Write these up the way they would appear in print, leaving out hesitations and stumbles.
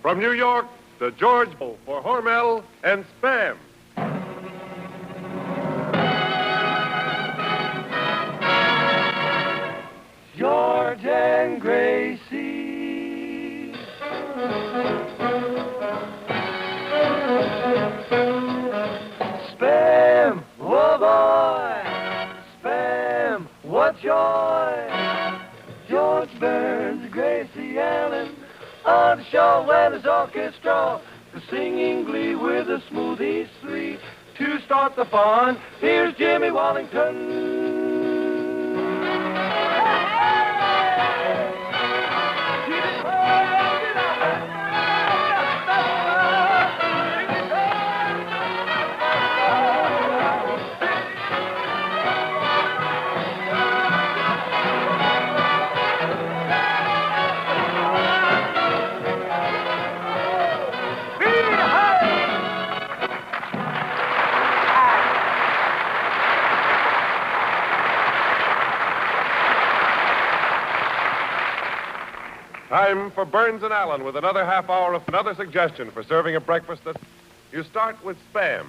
From New York, the George for Hormel and Spam. George and Gracie. Spam, oh boy. Spam, what joy. George Burns, Gracie Allen, on the show when his orchestra, the singing glee with the smoothies three. To start the fun, here's Jimmy Wallington. Time for Burns and Allen with another half hour of another suggestion for serving a breakfast that you start with Spam.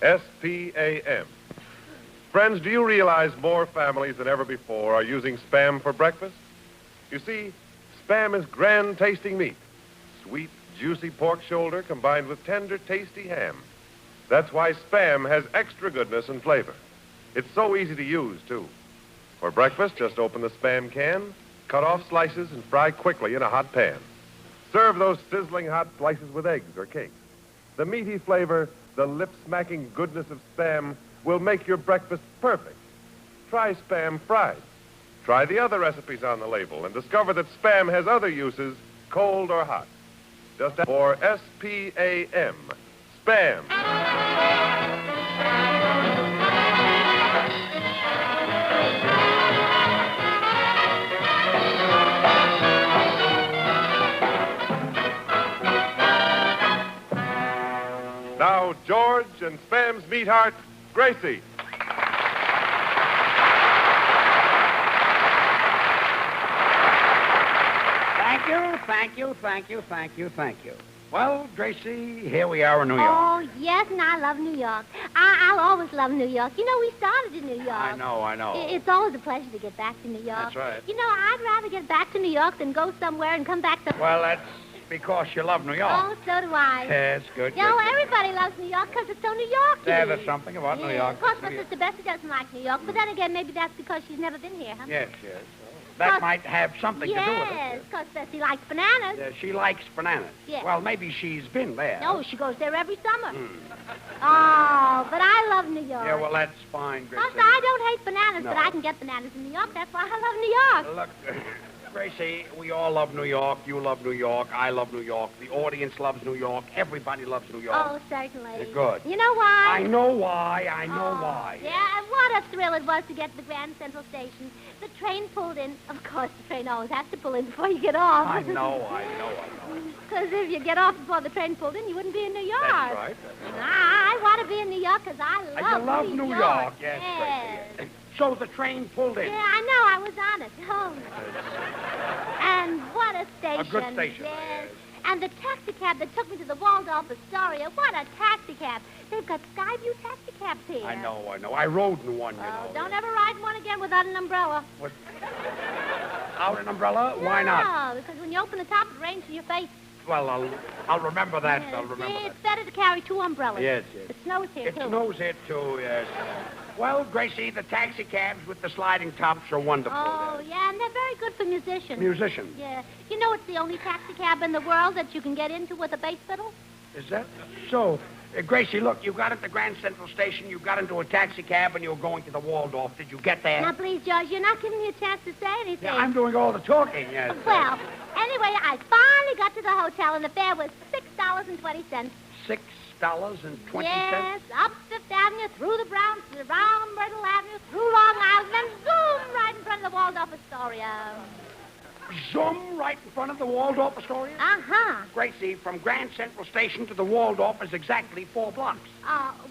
S-P-A-M. Friends, do you realize more families than ever before are using Spam for breakfast? You see, Spam is grand tasting meat. Sweet, juicy pork shoulder combined with tender, tasty ham. That's why Spam has extra goodness and flavor. It's so easy to use, too. For breakfast, just open the Spam can, cut off slices, and fry quickly in a hot pan. Serve those sizzling hot slices with eggs or cakes. The meaty flavor, the lip-smacking goodness of Spam will make your breakfast perfect. Try Spam fried. Try the other recipes on the label and discover that Spam has other uses, cold or hot. Just for S-P-A-M. Spam. Now, George and Spam's meatheart, Gracie. Thank you. Well, Gracie, here we are in New York. Oh, yes, and I love New York. I'll always love New York. You know, we started in New York. I know. It's always a pleasure to get back to New York. That's right. You know, I'd rather get back to New York than go somewhere and come back to... Well, that's because you love New York. Oh, so do I. Yes, good. You know, everybody loves New York because it's so New York. Yeah, there's something about New York. Of course, my sister Bessie doesn't like New York, but then again, maybe that's because she's never been here, huh? Yes. That might have something to do with it. Yes, because Bessie likes bananas. She likes bananas. Yes. Well, maybe she's been there. No, she goes there every summer. Oh, but I love New York. Yeah, well, that's fine, Gracie. Plus, I don't hate bananas, No. but I can get bananas in New York. That's why I love New York. Look, Gracie, we all love New York. You love New York. I love New York. The audience loves New York. Everybody loves New York. Oh, certainly. Good. You know why? I know why. Yeah, and what a thrill it was to get to the Grand Central Station. The train pulled in. Of course, the train always has to pull in before you get off. I know. Because if you get off before the train pulled in, you wouldn't be in New York. That's right. I want to be in New York because I love You love New York. Yes, Gracie. So the train pulled in. Yeah, I know. I was on it. Oh. And what a station. A good station. Yes. And the taxi cab that took me to the Waldorf Astoria. What a taxi cab. They've got Skyview taxi cabs here. I know. I rode in one, you know. Don't ever ride in one again without an umbrella. Without an umbrella? Why not? No, because when you open the top, it rains in your face. Well, I'll remember that. Yes. I'll remember See, that. it's better to carry two umbrellas. Yes. It snows here, It too. snows here, too, yes. Well, Gracie, the taxi cabs with the sliding tops are wonderful. Oh, yeah, and they're very good for musicians. Musicians? Yeah. You know it's the only taxi cab in the world that you can get into with a bass fiddle? Is that so? Gracie, look, you got at the Grand Central Station, you got into a taxi cab, and you were going to the Waldorf. Did you get there? Now, please, George, you're not giving me a chance to say anything. Yeah, I'm doing all the talking, yes. Well, anyway, I finally got to the hotel, and the fare was $6.20. $6.20? Yes, up Fifth Avenue, through the Browns, around Myrtle Avenue, through Long Island, and zoom right in front of the Waldorf Astoria. Zoom right in front of the Waldorf Astoria? Uh-huh. Gracie, from Grand Central Station to the Waldorf is exactly 4 blocks.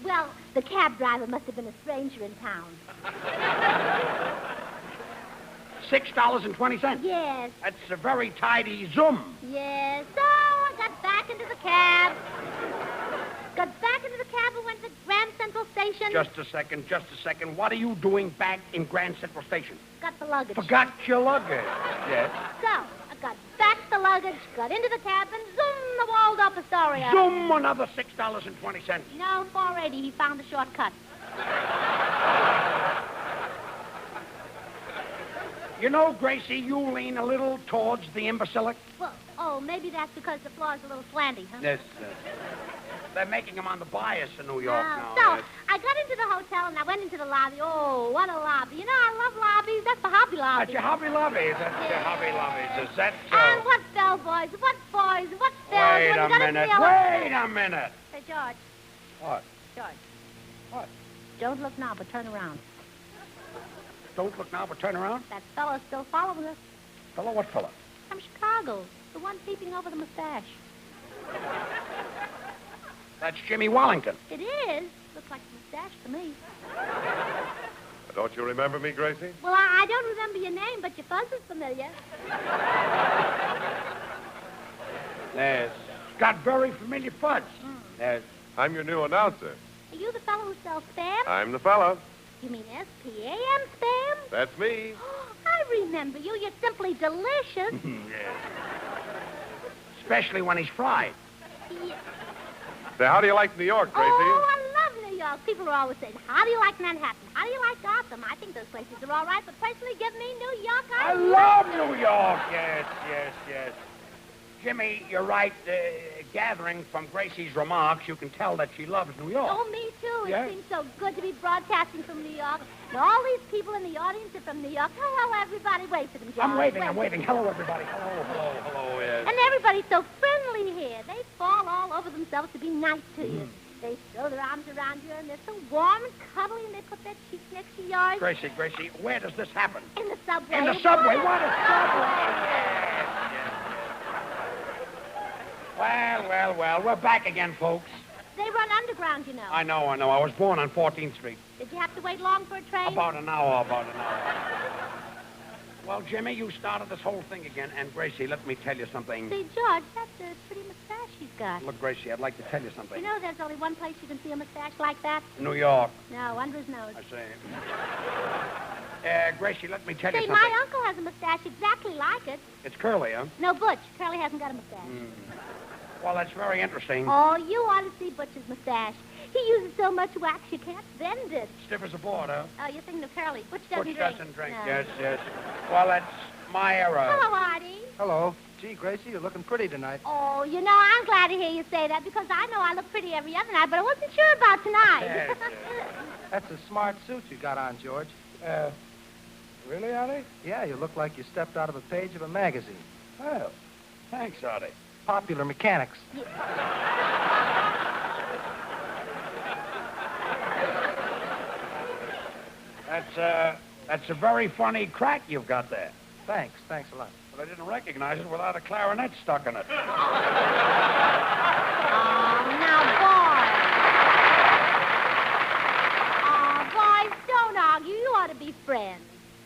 Well, the cab driver must have been a stranger in town. $6.20? Yes. That's a very tidy zoom. Yes. So I got back into the cab. Got back into the cab and went to Grand Central Station. Just a second. What are you doing back in Grand Central Station? Got the luggage. Forgot your luggage. Yes. So, I got back the luggage, got into the cab, and zoom, the Waldorf Astoria. Zoom, another $6.20. No, 480. He found a shortcut. You know, Gracie, you lean a little towards the imbecilic. Well, maybe that's because the floor's a little slanty, huh? Yes. They're making them on the bias in New York now. So, Yes. I got into the hotel, and I went into the lobby. Oh, what a lobby. You know, I love lobbies. That's the Hobby Lobby. That's your Hobby Lobby. That's your Hobby Lobby. Is that so? And what bellboys, what boys, what bells. Wait when a you got into minute. the elevator. Wait a minute. Say, George. What? George. What? Don't look now, but turn around. Don't look now, but turn around. That fellow's still following us. Fella, what fella? From Chicago. The one peeping over the mustache. That's Jimmy Wallington. It is. Looks like a mustache to me. Don't you remember me, Gracie? Well, I don't remember your name, but your fuzz is familiar. Yes. Got very familiar fuzz. Yes. I'm your new announcer. Are you the fellow who sells Spam? I'm the fella. You mean S-P-A-M Spam? That's me. I remember you. You're simply delicious. Yes. Especially when he's fried. Yeah. Say, how do you like New York, Gracie? Oh, I love New York. People are always saying, how do you like Manhattan? How do you like Gotham? I think those places are all right, but personally, give me New York. I love New York. Yes. Jimmy, you're right. Gathering from Gracie's remarks, you can tell that she loves New York. Oh, me too. Yeah? It seems so good to be broadcasting from New York. And all these people in the audience are from New York. Hello, everybody. Wave for them, John. I'm waving. Hello, everybody. Hello, yes. And everybody's so friendly here. They fall all over themselves to be nice to you. They throw their arms around you, and they're so warm and cuddly, and they put their cheeks next to yours. Gracie, where does this happen? In the subway. In the subway. What a subway. Yes. Well, we're back again, folks. They run underground, you know. I know. I was born on 14th Street. Did you have to wait long for a train? About an hour. Well, Jimmy, you started this whole thing again. And, Gracie, let me tell you something. See, George, that's a pretty mustache he's got. Look, Gracie, I'd like to tell you something. You know there's only one place you can see a mustache like that? New York. No, under his nose. I say. Gracie, let me tell you See, something. my uncle has a mustache exactly like it. It's curly, huh? No, Butch. Curly hasn't got a mustache. Well, that's very interesting. Oh, you ought to see Butch's mustache. He uses so much wax you can't bend it. Stiff as a board, huh? Oh, you're thinking of Curly. Butch doesn't Butch drink. doesn't drink. No. Yes. Well, that's my era. Hello, Artie. Hello. Gee, Gracie, you're looking pretty tonight. Oh, you know, I'm glad to hear you say that because I know I look pretty every other night, but I wasn't sure about tonight. Yes. That's a smart suit you got on, George. Really, Artie? Yeah, you look like you stepped out of a page of a magazine. Well, thanks, Artie. Popular Mechanics. That's a very funny crack you've got there. Thanks a lot. But I didn't recognize it without a clarinet stuck in it. Oh, now, boys. Oh, boys, don't argue. You ought to be friends.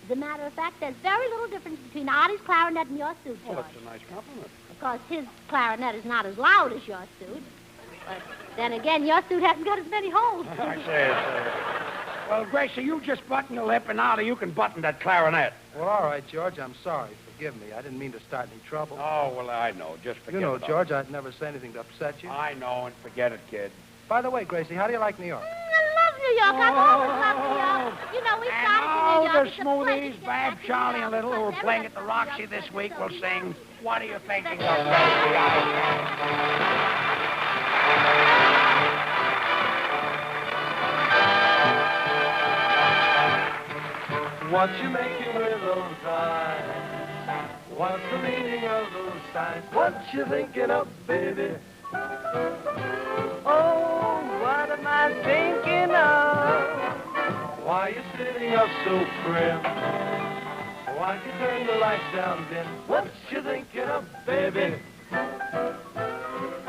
As a matter of fact, there's very little difference between Artie's clarinet and your suit, George. Well, that's a nice compliment. Of course, his clarinet is not as loud as your suit. But then again, your suit hasn't got as many holes. I say. Well, Gracie, you just button your lip, and Artie, you can button that clarinet. Well, all right, George, I'm sorry. Forgive me. I didn't mean to start any trouble. Oh, well, I know. Just forget You know, it. George, I'd never say anything to upset you. I know, and forget it, kid. By the way, Gracie, how do you like New York? I love New York. I've always loved New York. You know, we started in New And York. all the It's a pleasure to smoothies, get Bab, back to New Charlie, York and Little, who because are playing at the everybody Roxy loves this New week, York. will sing, What Are You Thinking of, What you making with those eyes? What's the meaning of those signs? What you thinking of, baby? Oh, what am I thinking of? Why you sitting up so prim? Why you turn the lights down dim? What you thinking of, baby?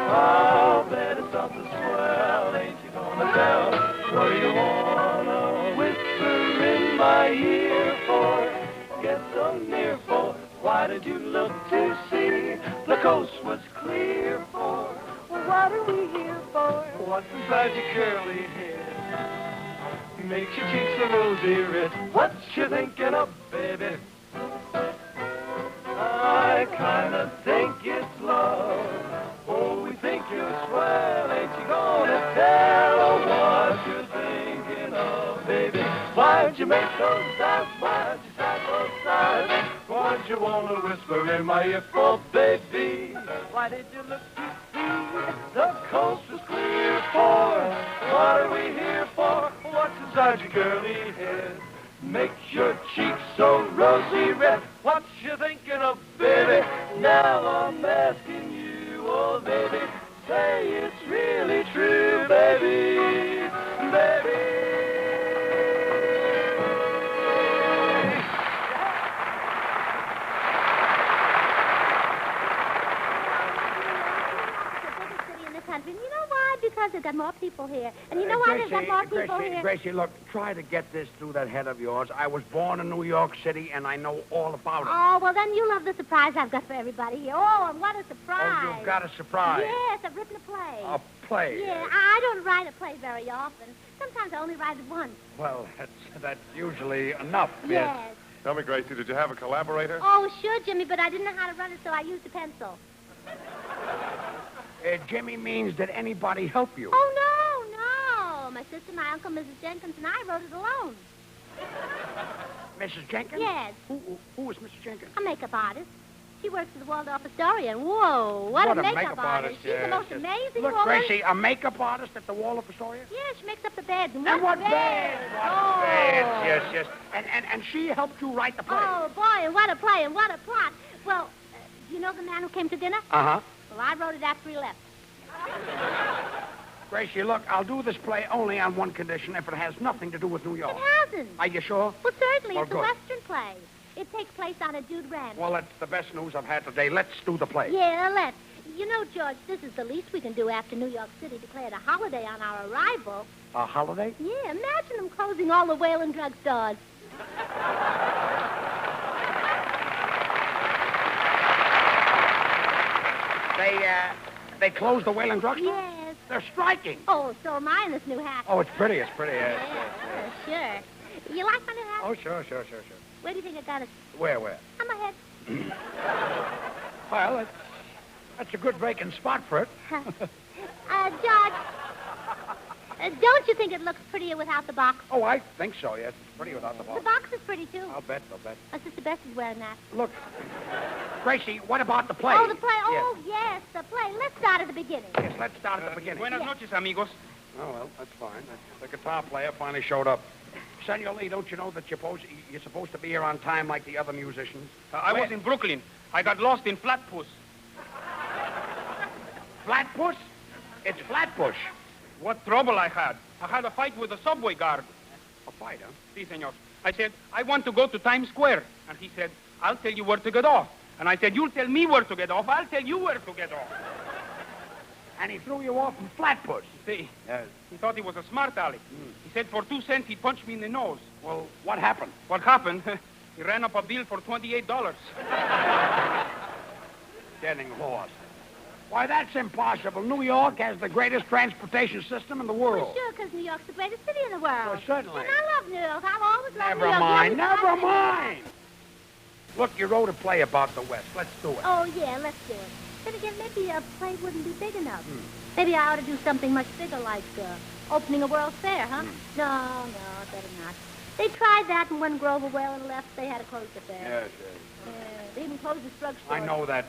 Oh, bet it's something swell. Ain't you gonna tell? What do you wanna whisper in my ear for? Get so near for? Why did you look to see the coast was clear for? what are we here for? What's inside your curly hair? Makes your cheeks a rosy red. What you thinking of, baby? I kinda think it's love. Oh, we think you're swell. Ain't you gonna tell her what you're thinking of, baby? Why'd you make those eyes? Why'd you side those sides? Why'd you wanna whisper in my ear for, baby? Why did you look to see the coast was clear for? What are we here for? What's inside your curly head? Makes your cheeks so rosy red. What you thinking of, baby? Now I'm asking you, oh baby, say it's really true, baby, baby. Country. And you know why? Because they've got more people here. And you know why they've got more people here? Gracie, look, try to get this through that head of yours. I was born in New York City, and I know all about it. Oh, well, then you love the surprise I've got for everybody here. Oh, and what a surprise. Oh, you've got a surprise. Yes, I've written a play. A play? Yeah, I don't write a play very often. Sometimes I only write it once. Well, that's usually enough. Yes. Tell me, Gracie, did you have a collaborator? Oh, sure, Jimmy, but I didn't know how to run it, so I used a pencil. Jimmy means, did anybody help you? Oh, no. My sister, my uncle, Mrs. Jenkins, and I wrote it alone. Mrs. Jenkins? Yes. Who is Mrs. Jenkins? A makeup artist. She works for the Waldorf Astoria, and whoa, what a makeup artist. She's the most amazing Look, woman. Gracie, a makeup artist at the Waldorf Astoria? Yeah, she makes up the beds. And what beds? beds? What beds? Yes. And she helped you write the play? Oh, boy, and what a play, and what a plot. Well, do you know the man who came to dinner? Uh-huh. Well, I wrote it after he left. Gracie, look, I'll do this play only on one condition, if it has nothing to do with New York. It hasn't. Are you sure? Well, certainly. Well, It's a good. Western play. It takes place on a Dude Ranch. Well, that's the best news I've had today. Let's do the play. Yeah, let's. You know, George, this is the least we can do after New York City declared a holiday on our arrival. A holiday? Yeah, imagine them closing all the Whalen drugstores. They closed the Whalen drugstore? Yes. They're striking. Oh, so am I in this new hat. Oh, it's pretty. Yes. Yeah, sure. You like my new hat? Oh, sure. Where do you think I got it? Where? On my head. Well, that's a good breaking spot for it. George, don't you think it looks prettier without the box? Oh, I think so, yes. It's pretty without the The box. box is pretty, too. I'll bet. My sister Bessie's wearing that. Look, Gracie, what about the play? Oh, the play. Oh, yes, the play. Let's start at the beginning. Yes, let's start at the beginning. Buenas noches, amigos. Oh, well, that's fine. The guitar player finally showed up. Senor Lee, don't you know that you're supposed to be here on time like the other musicians? I was in Brooklyn. I got lost in Flatbush. Flatbush? It's Flatbush. What trouble I had. I had a fight with a subway guard. A fight, huh? Si, senor. I said, I want to go to Times Square. And he said, I'll tell you where to get off. And I said, you'll tell me where to get off. I'll tell you where to get off. And he threw you off in Flatbush. See, Yes. he thought he was a smart aleck. He said for 2 cents he'd punch me in the nose. Well, what happened? What happened? He ran up a bill for $28. Getting lost. Why, that's impossible. New York has the greatest transportation system in the world. Well, sure, because New York's the greatest city in the world. Well, certainly. And I love New York. I've always loved New Never York. mind, Yeah, never mind. Look, you wrote a play about the West. Let's do it. Oh, yeah, let's do it. Then again, maybe a play wouldn't be big enough. Maybe I ought to do something much bigger, like opening a World's Fair, huh? No, better not. They tried that, and when Grover Whalen left, they had to close the fair. Yes. They even closed the drugstore. I know that.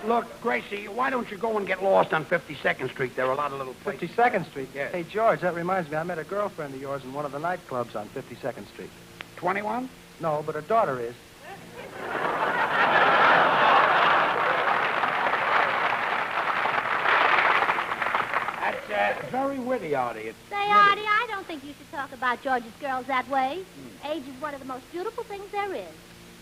Look, Gracie, why don't you go and get lost on 52nd Street? There are a lot of little places. 52nd Street? Yes. Hey, George, that reminds me. I met a girlfriend of yours in one of the nightclubs on 52nd Street. 21? No, but her daughter is. That's very witty, Artie. Say, Artie, I don't think you should talk about George's girls that way. Age is one of the most beautiful things there is,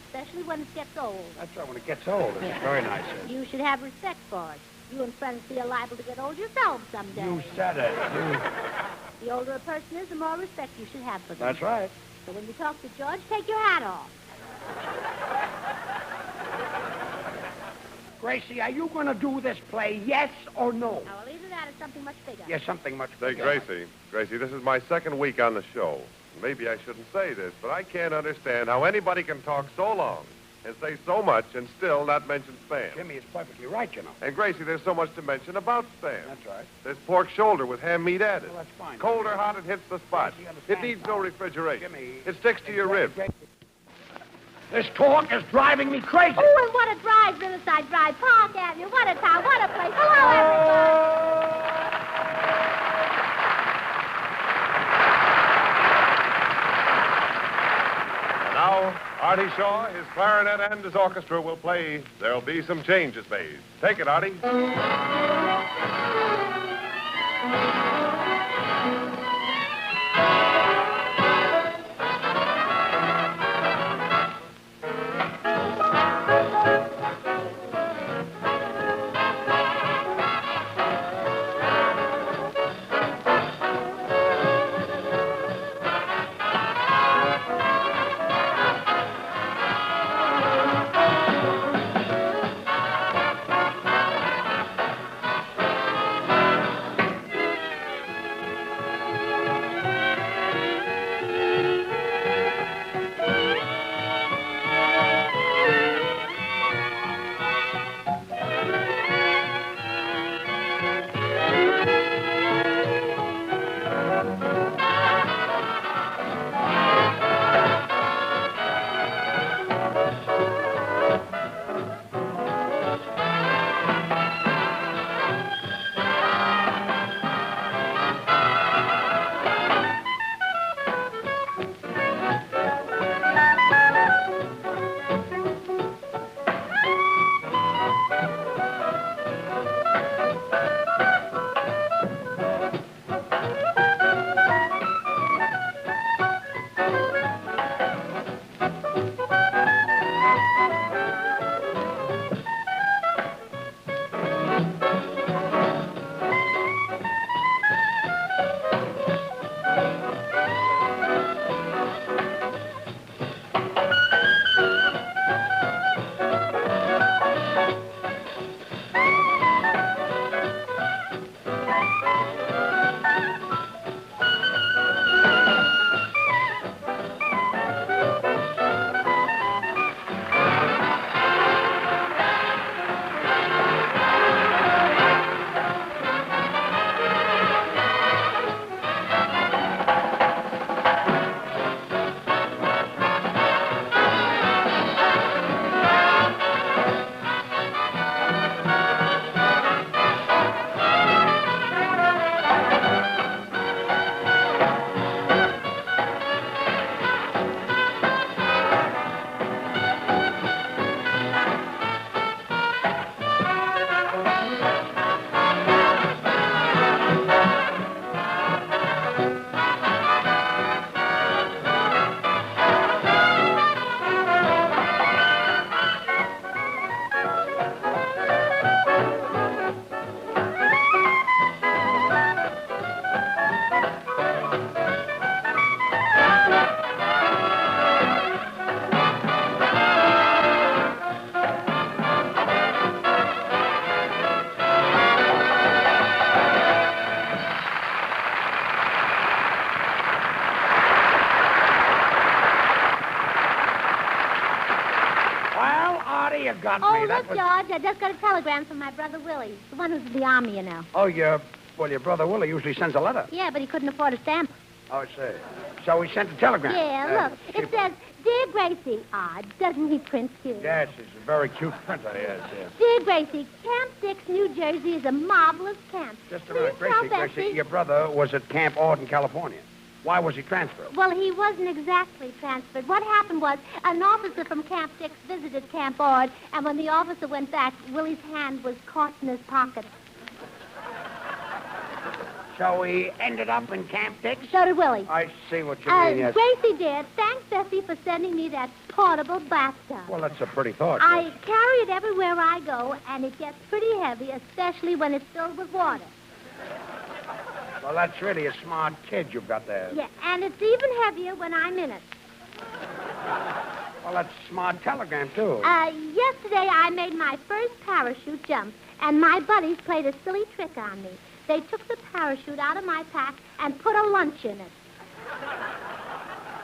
especially when it gets old. That's right, when it gets old. It's very nice. You should have respect for it. You and friends feel liable to get old yourselves someday. You said it. The older a person is, the more respect you should have for them. That's right. So when you talk to George, take your hat off. Gracie, are you going to do this play, yes or no? Now, well, either that or something much bigger. Yes, something much Say, bigger. Gracie, this is my second week on the show. Maybe I shouldn't say this, but I can't understand how anybody can talk so long and say so much and still not mention Spam. Jimmy is perfectly right, you know. And, Gracie, there's so much to mention about Spam. That's right. There's pork shoulder with ham meat added. Well, that's fine. Cold or hot, it hits the spot. Gracie, understand It needs no something. refrigeration. Jimmy. It sticks to your ribs. This talk is driving me crazy. Oh, and what a drive, Riverside Drive, Park Avenue. What a town, what a place. Hello, everybody. And now, Artie Shaw, his clarinet and his orchestra will play There'll Be Some Changes Made. Take it, Artie. You got Oh, me. look, George, I just got a telegram from my brother Willie, the one who's in the Army, you know. Oh, your brother Willie usually sends a letter. Yeah, but he couldn't afford a stamp. Oh, I see. So he sent a telegram. Yeah, look. It says, Dear Gracie. Ah, doesn't he print cute? Yes, he's a very cute printer, yes. Dear Gracie, Camp Dix, New Jersey is a marvelous camp. Just a minute, Please tell Gracie. Bessie- Your brother was at Camp Ord in California. Why was he transferred? Well, he wasn't exactly transferred. What happened was an officer from Camp Dix visited Camp Ord, and when the officer went back, Willie's hand was caught in his pocket. So he ended up in Camp Dix? So did Willie. I see what you mean, yes. Gracie, dear, thank Bessie for sending me that portable bathtub. Well, that's a pretty thought. I yes. carry it everywhere I go, and it gets pretty heavy, especially when it's filled with water. Well, that's really a smart kid you've got there. Yeah, and it's even heavier when I'm in it. Well, that's a smart telegram, too. Yesterday I made my first parachute jump, and my buddies played a silly trick on me. They took the parachute out of my pack and put a lunch in it.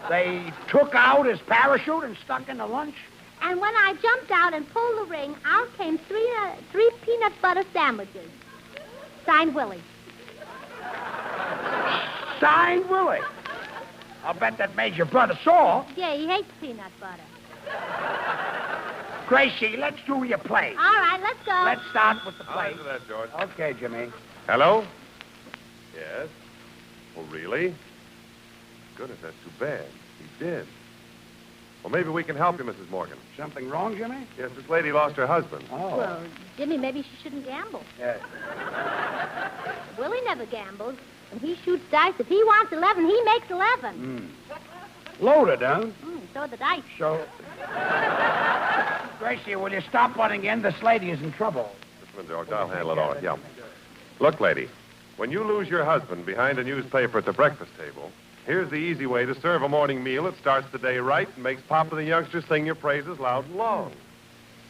They took out his parachute and stuck in the lunch? And when I jumped out and pulled the ring, out came three peanut butter sandwiches. Signed, Willie. Signed, Willie. I'll bet that made your brother sore. Yeah, he hates peanut butter. Gracie, let's do your play. All right, let's go. Let's start with the I'll play. answer that, George. Okay, Jimmy. Hello? Yes? Oh, really? Goodness, that's too bad. He did. Well, maybe we can help you, Mrs. Morgan. Something wrong, Jimmy? Yes, this lady lost her husband. Oh. Well, Jimmy, maybe she shouldn't gamble. Yeah. Willie never gambles. When he shoots dice, if he wants 11, he makes 11. Loaded, huh? So the dice. So... Gracie, will you stop butting in? This lady is in trouble. This one, George. I'll handle it all right. Yeah. Look, lady, when you lose your husband behind a newspaper at the breakfast table, here's the easy way to serve a morning meal that starts the day right and makes Papa and the youngsters sing your praises loud and long.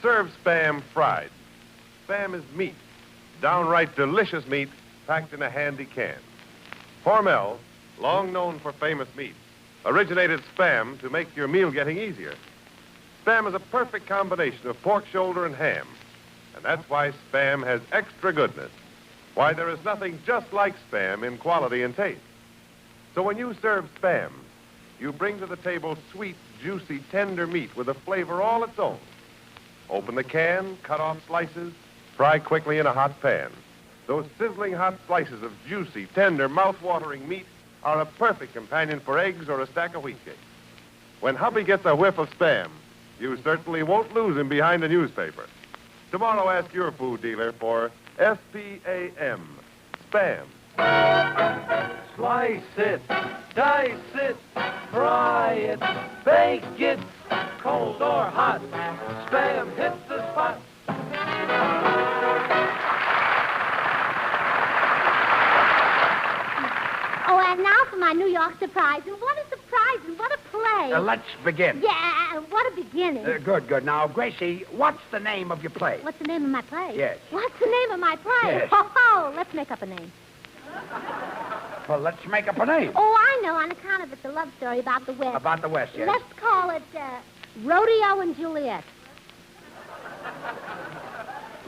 Serve Spam fried. Spam is meat, downright delicious meat packed in a handy can. Hormel, long known for famous meats, originated Spam to make your meal getting easier. Spam is a perfect combination of pork shoulder and ham, and that's why Spam has extra goodness. Why, there is nothing just like Spam in quality and taste. So when you serve Spam, you bring to the table sweet, juicy, tender meat with a flavor all its own. Open the can, cut off slices, fry quickly in a hot pan. Those sizzling hot slices of juicy, tender, mouth-watering meat are a perfect companion for eggs or a stack of wheat cakes. When hubby gets a whiff of Spam, you certainly won't lose him behind a newspaper. Tomorrow, ask your food dealer for S-P-A-M, Spam. Slice it, dice it, fry it, bake it, cold or hot. Spam hits the spot. Oh, and now for my New York surprise. And what a surprise and what a play. Let's begin. Yeah, what a beginning. Good. Now, Gracie, what's the name of your play? What's the name of my play? Yes. What's the name of my play? Yes. Ho, let's make up a name. Well, let's make up a name. Oh, I know, on account of it's a love story about the West. About the West, yes. Let's call it Rodeo and Juliet.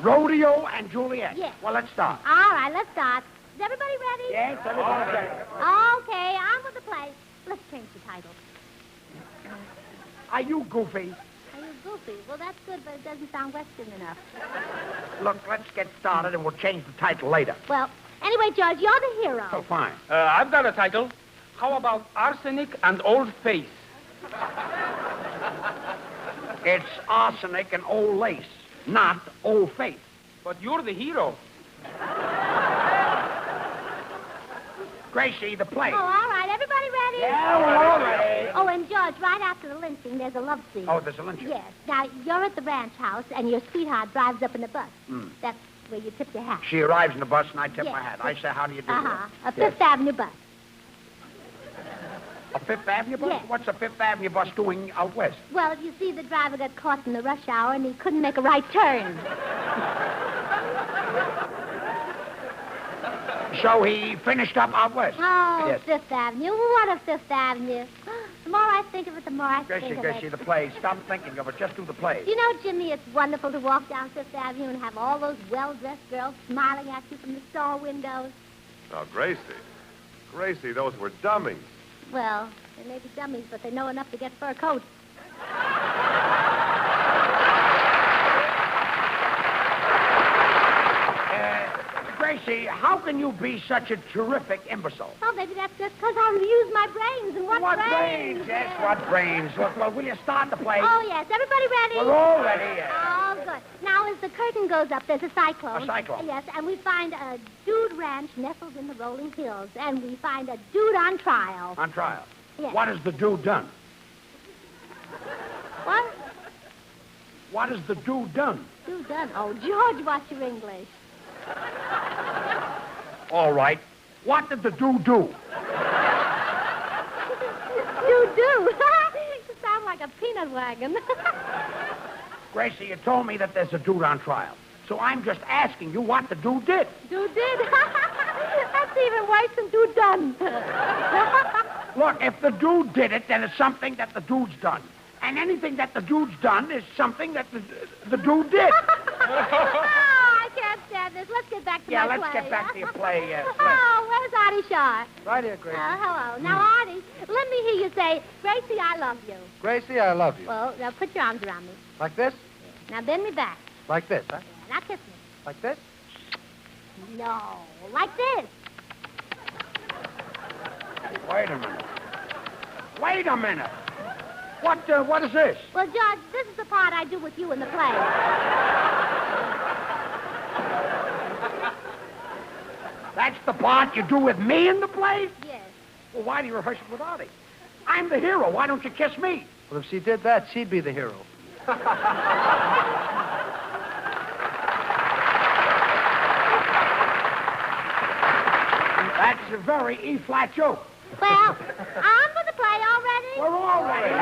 Rodeo and Juliet. Yes. Well, let's start. All right, let's start. Is everybody ready? Yes, everybody's ready. Okay, on with the play. Let's change the title. Are you goofy? Are you goofy? Well, that's good, but it doesn't sound Western enough. Look, let's get started and we'll change the title later. Well, anyway, George, you're the hero. Oh, fine. I've got a title. How about Arsenic and Old Face? It's arsenic and old lace, not old face. But you're the hero. Gracie, the play. Oh, all right. Everybody ready? Yeah, we're all ready. Oh, and George, right after the lynching, there's a love scene. Oh, there's a lynching. Yes. Now, you're at the ranch house, and your sweetheart drives up in the bus. That's where you tip your hat. She arrives in the bus and I tip Yes. my hat. I say, how do you do? Uh-huh. A Yes. Fifth Avenue bus. A Fifth Avenue bus? Yes. What's a Fifth Avenue bus doing out west? Well, you see, the driver got caught in the rush hour, and he couldn't make a right turn. So he finished up out west. Oh, Yes. Fifth Avenue. What a Fifth Avenue. The more I think of it, the more I Gracie, think of Gracie, it. the play. Stop thinking of it. Just do the play. You know, Jimmy, it's wonderful to walk down Fifth Avenue and have all those well-dressed girls smiling at you from the store windows. Now, Gracie, those were dummies. Well, they may be dummies, but they know enough to get fur coats. Gracie, how can you be such a terrific imbecile? Oh, maybe that's just because I use my brains. And what brains? Yes, what brains? Look, well, will you start the play? Oh, yes. Everybody ready? We're all ready, yes. Oh, good. Now, as the curtain goes up, there's a cyclone. A cyclone. Yes, and we find a dude ranch nestled in the rolling hills, and we find a dude on trial. On trial. Yes. What has the dude done? What? What has the dude done? Dude done. Oh, George, what's your English? All right. What did the dude do? Dude do. You sound like like a peanut wagon. Gracie, you told me that there's a dude on trial. So I'm just asking you what the dude did. Dude did? That's even worse than dude done. Look, if the dude did it, then it's something that the dude's done. And anything that the dude's done is something that the dude did. I can't stand this. Let's get back to my play. Yeah, let's get back to your play. Oh, where's Artie Shaw? Right here, Gracie. Hello. Now, Artie, let me hear you say, Gracie, I love you. Gracie, I love you. Well, now put your arms around me. Like this? Now bend me back. Like this, huh? Now kiss me. Like this? No, like this. Wait a minute. Wait a minute. What is this? Well, George, this is the part I do with you in the play. That's the part you do with me in the play? Yes. Well, why do you rehearse it with Artie? I'm the hero. Why don't you kiss me? Well, if she did that, she'd be the hero. That's a very E-flat joke. Well, on with the play already? We're all ready.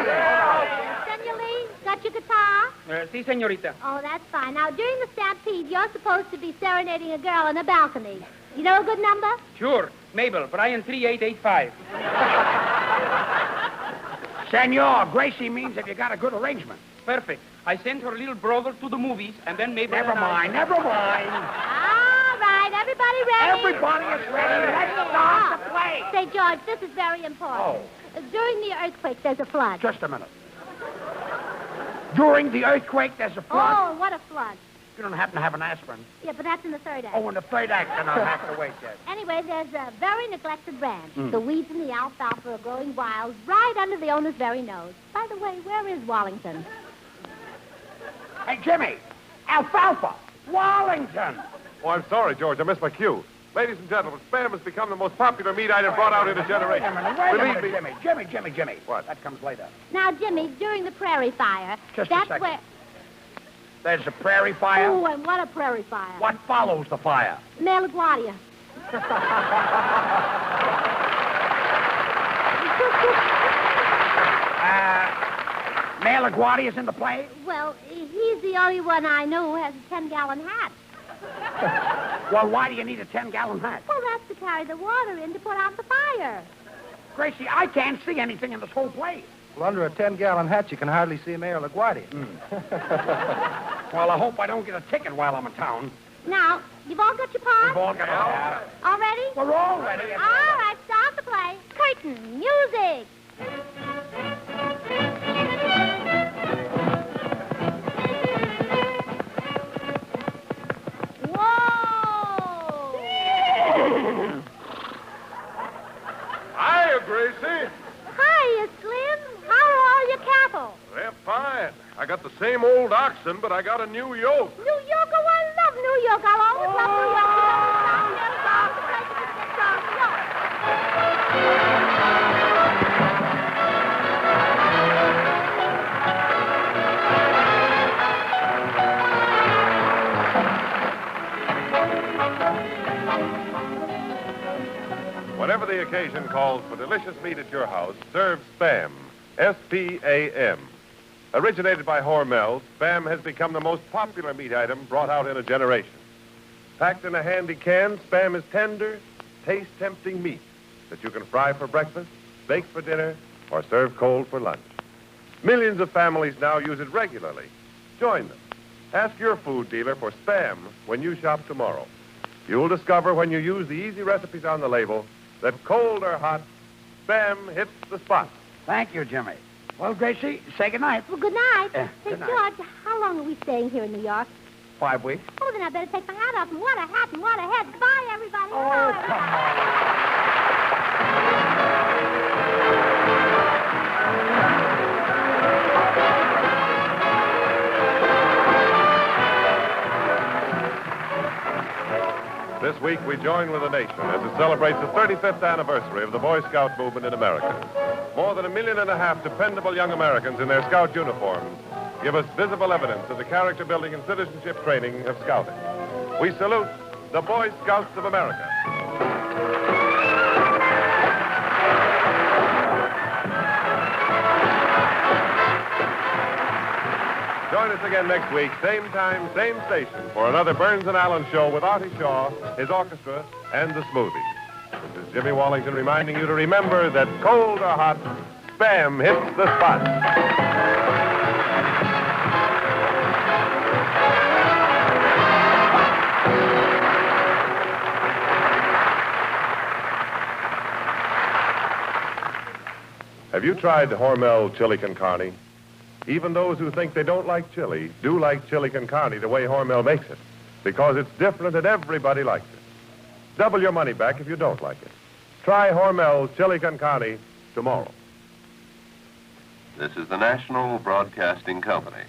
Senor Lee, got your guitar? Si, señorita. Oh, that's fine. Now, during the stampede, you're supposed to be serenading a girl on a balcony. You know a good number? Sure. Mabel, Brian 3885. Senor, Gracie means if you got a good arrangement. Perfect. I sent her little brother to the movies, and then Mabel Never and I- mind, never mind. All right, everybody ready? Everybody is ready. Let's start the play. Say, George, this is very important. During the earthquake, there's a flood. Just a minute. During the earthquake, there's a flood. Oh, what a flood. You don't happen to have an aspirin. Yeah, but that's in the third act. Oh, in the third act, then I'll have to wait yet. Anyway, there's a very neglected ranch. The weeds and the alfalfa are growing wild right under the owner's very nose. By the way, where is Wallington? Hey, Jimmy, alfalfa, Wallington. Oh, I'm sorry, George. I missed my cue. Ladies and gentlemen, Spam has become the most popular meat item brought out in a generation. Wait a Believe minute, me. Jimmy. What? That comes later. Now, Jimmy, during the prairie fire, Just a that's second. where... There's a prairie fire. Oh, and what a prairie fire. What follows the fire? Mare LaGuardia. Mayor LaGuardia's in the play? Well, he's the only one I know who has a 10-gallon hat. Well, why do you need a 10-gallon hat? Well, that's to carry the water in to put out the fire. Gracie, I can't see anything in this whole play. Well, under a 10-gallon hat, you can hardly see Mayor LaGuardia. Well, I hope I don't get a ticket while I'm in town. Now, you've all got your parts? We've all got our... All ready? We're all ready. All right, start the play. Curtain, music. Whoa! Hiya, Gracie. Hiya, Slim. How are all your cattle? They're fine. I got the same old oxen, but I got a new yoke. New York, oh, I love New York. I'll always love New York. Down there, the place is from New York. Whenever the occasion calls for delicious meat at your house, serve Spam. S-P-A-M. Originated by Hormel, Spam has become the most popular meat item brought out in a generation. Packed in a handy can, Spam is tender, taste-tempting meat that you can fry for breakfast, bake for dinner, or serve cold for lunch. Millions of families now use it regularly. Join them. Ask your food dealer for Spam when you shop tomorrow. You'll discover when you use the easy recipes on the label that cold or hot, Spam hits the spot. Thank you, Jimmy. Well, Gracie, say goodnight. Well, good night. Say, good night. George, how long are we staying here in New York? 5 weeks. Oh, then I better take my hat off. And what a hat and what a head. Goodbye, everybody. Oh, Goodbye, come everybody. This week, we join with the nation as it celebrates the 35th anniversary of the Boy Scout movement in America. More than 1.5 million dependable young Americans in their Scout uniforms give us visible evidence of the character building and citizenship training of Scouting. We salute the Boy Scouts of America. Join us again next week, same time, same station, for another Burns and Allen show with Artie Shaw, his orchestra, and the Smoothies. This is Jimmy Wallington reminding you to remember that cold or hot, Spam hits the spot. Have you tried Hormel chili con carne? Even those who think they don't like chili do like chili con carne the way Hormel makes it, because it's different and everybody likes it. Double your money back if you don't like it. Try Hormel chili con carne tomorrow. This is the National Broadcasting Company.